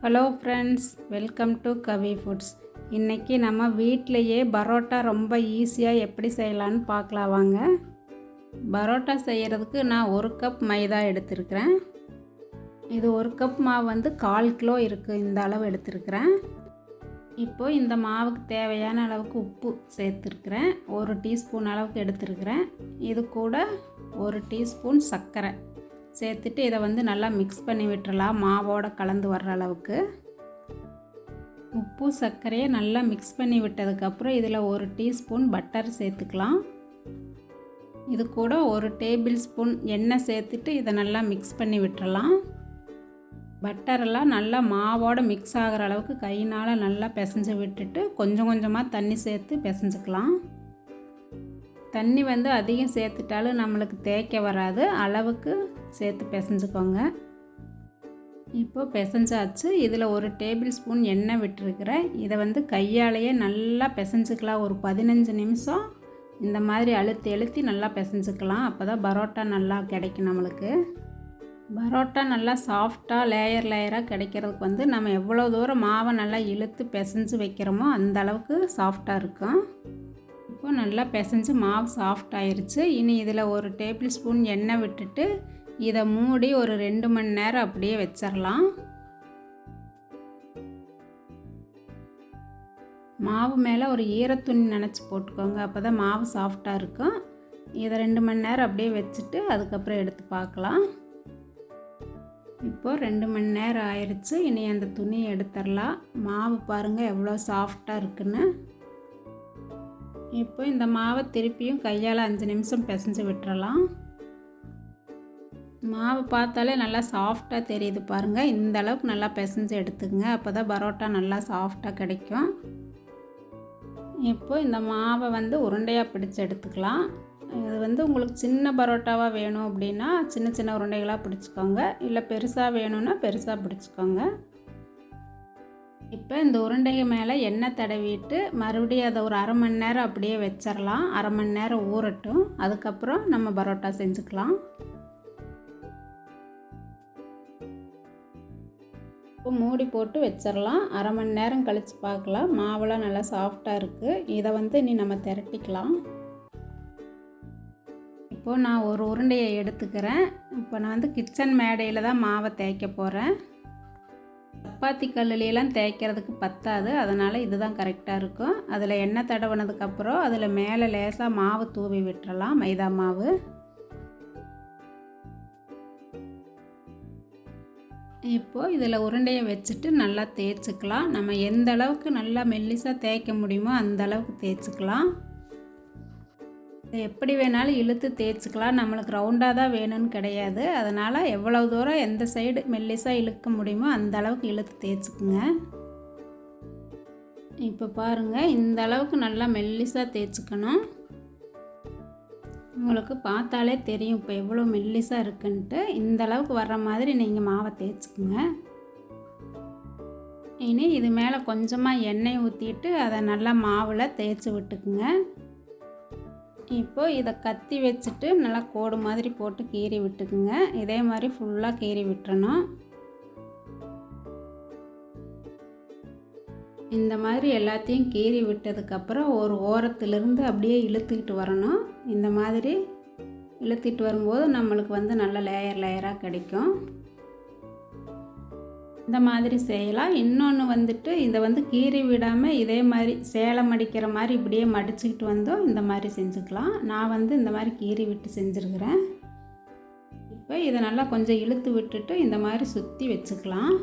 Hello friends, welcome to Kavi foods. இன்றைக்கி நம்ம வீட்டிலையே பரோட்டா ரொம்ப ஈஸியாக எப்படி செய்யலான்னு பார்க்கலாம் வாங்க. பரோட்டா செய்கிறதுக்கு நான் 1 கப் மைதா எடுத்துருக்கிறேன். இது 1 கப் மாவு வந்து 1/4 கிலோ இருக்குது. இந்த அளவு எடுத்துருக்கிறேன். இப்போது இந்த மாவுக்கு தேவையான அளவுக்கு உப்பு சேர்த்துருக்கிறேன். 1 டீஸ்பூன் அளவுக்கு எடுத்துருக்கிறேன். இது கூட 1 டீஸ்பூன் சர்க்கரை சேர்த்துட்டு இதை வந்து நல்லா மிக்ஸ் பண்ணி விட்டுறலாம். மாவோடு கலந்து வர்ற அளவுக்கு உப்பு சர்க்கரையை நல்லா மிக்ஸ் பண்ணி விட்டதுக்கப்புறம் இதில் 1 டீஸ்பூன் பட்டர் சேர்த்துக்கலாம். இது கூட 1 டேபிள் ஸ்பூன் எண்ணெய் சேர்த்துட்டு இதை நல்லா மிக்ஸ் பண்ணி விட்டுறலாம். பட்டரெல்லாம் நல்லா மாவோடு மிக்ஸ் ஆகிற அளவுக்கு கையினால் நல்லா பிசைஞ்சு விட்டுட்டு கொஞ்சம் கொஞ்சமாக தண்ணி சேர்த்து பிசைஞ்சுக்கலாம். தண்ணி வந்து அதிகம் சேர்த்துட்டாலும் நம்மளுக்கு தேய்க்க வராது, அளவுக்கு சேர்த்து பிசைஞ்சுக்கோங்க. இப்போ பிசைஞ்சாச்சு. இதில் 1 டேபிள் ஸ்பூன் எண்ணெய் விட்டுருக்கிறேன். இதை வந்து கையாலேயே நல்லா பிசைஞ்சுக்கலாம். ஒரு 15 நிமிஷம் இந்த மாதிரி அழுத்தி நல்லா பிசைஞ்சுக்கலாம். அப்போ தான் பரோட்டா நல்லா கிடைக்கும் நம்மளுக்கு. பரோட்டா நல்லா சாஃப்டாக லேயராக கிடைக்கிறதுக்கு வந்து நம்ம எவ்வளோ தூரம் மாவை நல்லா இழுத்து பிசைஞ்சு வைக்கிறோமோ அந்த அளவுக்கு சாஃப்டாக இருக்கும். இப்போ நல்லா பிசைஞ்சு மாவு சாஃப்ட் ஆயிடுச்சு. இனி இதில் 1 டேபிள் ஸ்பூன் எண்ணெய் விட்டுட்டு இதை மூடி ஒரு 2 மணி நேரம் அப்படியே வச்சிடலாம். மாவு மேலே ஒரு ஈரத்துணி நனைச்சி போட்டுக்கோங்க, அப்போ தான் மாவு சாஃப்டாக இருக்கும். இதை 2 மணி நேரம் அப்படியே வச்சுட்டு அதுக்கப்புறம் எடுத்து பார்க்கலாம். இப்போது 2 மணி நேரம் ஆயிடுச்சு. இனி அந்த துணியை எடுத்துடலாம். மாவு பாருங்கள் எவ்வளோ சாஃப்டாக இருக்குன்னு. இப்போ இந்த மாவை திருப்பியும் கையால் 5 நிமிஷம் பிசைஞ்சு விட்டுறலாம். மாவு பார்த்தாலே நல்லா சாஃப்டாக தெரியுது பாருங்கள். இந்த அளவுக்கு நல்லா பிசைஞ்சு எடுத்துக்கங்க, அப்போ தான் பரோட்டா நல்லா சாஃப்டாக கிடைக்கும். இப்போ இந்த மாவை வந்து உருண்டையாக பிடிச்சி எடுத்துக்கலாம். இது வந்து உங்களுக்கு சின்ன பரோட்டாவாக வேணும் அப்படின்னா சின்ன சின்ன உருண்டைகளாக பிடிச்சிக்கோங்க, இல்லை பெருசாக வேணும்னா பெருசாக பிடிச்சிக்கோங்க. இப்போ இந்த உருண்டைக்கு மேலே எண்ணெய் தடவிட்டு மறுபடியும் அதை ஒரு 1/2 மணி நேரம் அப்படியே வச்சிடலாம். 1/2 மணி நேரம் ஊறட்டும். அதுக்கப்புறம் நம்ம பரோட்டா செஞ்சுக்கலாம். இப்போ மூடி போட்டு வச்சிடலாம். 1/2 மணி நேரம் கழித்து பார்க்கலாம். மாவெல்லாம் நல்லா சாஃப்டாக இருக்குது. இதை வந்து இனி நம்ம திரட்டிக்கலாம். இப்போது நான் ஒரு உருண்டையை எடுத்துக்கிறேன். இப்போ நான் வந்து கிச்சன் மேடையில் தான் மாவை தேய்க்க போகிறேன். சப்பாத்தி கல்லுலாம் தேய்க்கிறதுக்கு பத்தாது, அதனால் இதுதான் கரெக்டாக இருக்கும். அதில் எண்ணெய் தடவினதுக்கப்புறம் அதில் மேலே லேசாக மாவு தூவி விட்டுறலாம், மைதா மாவு. இப்போது இதில் உருண்டையை வச்சுட்டு நல்லா தேய்ச்சிக்கலாம். நம்ம எந்த அளவுக்கு நல்லா மெல்லிசாக தேய்க்க முடியுமோ அந்த அளவுக்கு தேய்ச்சிக்கலாம். எப்படி வேணாலும் இழுத்து தேய்ச்சிக்கலாம். நம்மளுக்கு ரவுண்டாக தான் வேணும்னு கிடையாது. அதனால் எவ்வளோ தூரம் எந்த சைடு மெல்லிசாக இழுக்க முடியுமோ அந்த அளவுக்கு இழுத்து தேய்ச்சிக்குங்க. இப்போ பாருங்கள், இந்த அளவுக்கு நல்லா மெல்லிசாக தேய்ச்சிக்கணும். உங்களுக்கு பார்த்தாலே தெரியும் இப்போ எவ்வளோ மெல்லிசாக இருக்குன்ட்டு. இந்த அளவுக்கு வர்ற மாதிரி நீங்கள் மாவை தேய்ச்சிக்குங்க. இனி இது மேலே கொஞ்சமாக எண்ணெய் ஊற்றிட்டு அதை நல்லா மாவில் தேய்ச்சி விட்டுக்குங்க. இப்போது இதை கத்தி வச்சுட்டு நல்லா கோடு மாதிரி போட்டு கீறி விட்டுக்குங்க. இதே மாதிரி ஃபுல்லாக கீறி விட்டுறணும். இந்த மாதிரி எல்லாத்தையும் கீறி விட்டதுக்கப்புறம் ஒரு ஓரத்துலேருந்து அப்படியே இழுத்துக்கிட்டு வரணும். இந்த மாதிரி இழுத்துக்கிட்டு வரும்போது நம்மளுக்கு வந்து நல்ல லேயராக கிடைக்கும். இந்த மாதிரி செய்யலாம். இன்னொன்று வந்துட்டு இதை வந்து கீறி விடாமல் இதே மாதிரி சேலம் அடிக்கிற மாதிரி இப்படியே மடிச்சுக்கிட்டு வந்தோம் இந்த மாதிரி செஞ்சுக்கலாம். நான் வந்து இந்த மாதிரி கீறி விட்டு செஞ்சுருக்கிறேன். இப்போ இதை நல்லா கொஞ்சம் இழுத்து விட்டுட்டு இந்த மாதிரி சுற்றி வச்சுக்கலாம்.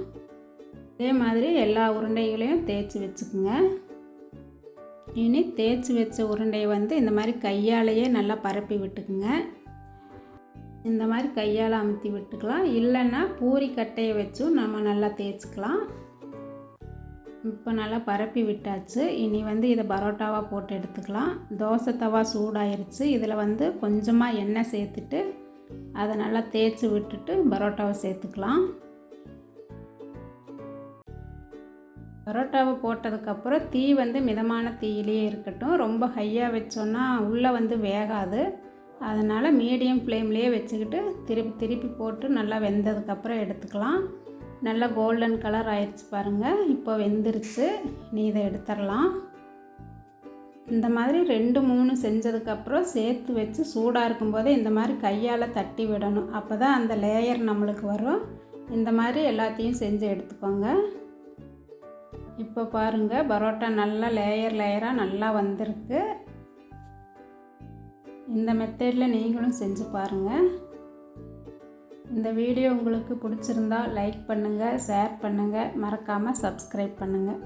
இதே மாதிரி எல்லா உருண்டைகளையும் தேய்ச்சி வச்சுக்குங்க. இனி தேய்ச்சி வச்ச உருண்டையை வந்து இந்த மாதிரி கையாலேயே நல்லா பரப்பி விட்டுக்குங்க. இந்த மாதிரி கையால் அமுத்தி விட்டுக்கலாம், இல்லைன்னா பூரி கட்டையை வச்சும் நம்ம நல்லா தேய்ச்சிக்கலாம். இப்போ நல்லா பரப்பி விட்டாச்சு. இனி வந்து இதை பரோட்டாவாக போட்டு எடுத்துக்கலாம். தோசை தவா சூடாயிருச்சு. இதில் வந்து கொஞ்சமாக எண்ணெய் சேர்த்துட்டு அதை நல்லா தேய்ச்சி விட்டுட்டு பரோட்டாவை சேர்த்துக்கலாம். பரோட்டாவை போட்டதுக்கப்புறம் தீ வந்து மிதமான தீயிலேயே இருக்கட்டும். ரொம்ப ஹையாக வச்சோன்னா உள்ளே வந்து வேகாது. அதனால் மீடியம் ஃப்ளேம்லேயே வச்சுக்கிட்டு திருப்பி போட்டு நல்லா வெந்ததுக்கப்புறம் எடுத்துக்கலாம். நல்லா கோல்டன் கலர் ஆயிடுச்சு பாருங்கள். இப்போ வெந்துருச்சு. நீ இதை எடுத்துடலாம். இந்த மாதிரி 2-3 செஞ்சதுக்கப்புறம் சேர்த்து வச்சு சூடாக இருக்கும்போதே இந்த மாதிரி கையால் தட்டி விடணும். அப்போ தான் அந்த லேயர் நம்மளுக்கு வரும். இந்த மாதிரி எல்லாத்தையும் செஞ்சு எடுத்துக்கோங்க. இப்போ பாருங்கள், பரோட்டா நல்லா லேயராக நல்லா வந்திருக்கு. இந்த மெத்தடில் நீங்களும் செஞ்சு பாருங்கள். இந்த வீடியோ உங்களுக்கு பிடிச்சிருந்தா லைக் பண்ணுங்கள், ஷேர் பண்ணுங்கள், மறக்காமல் சப்ஸ்கிரைப் பண்ணுங்கள்.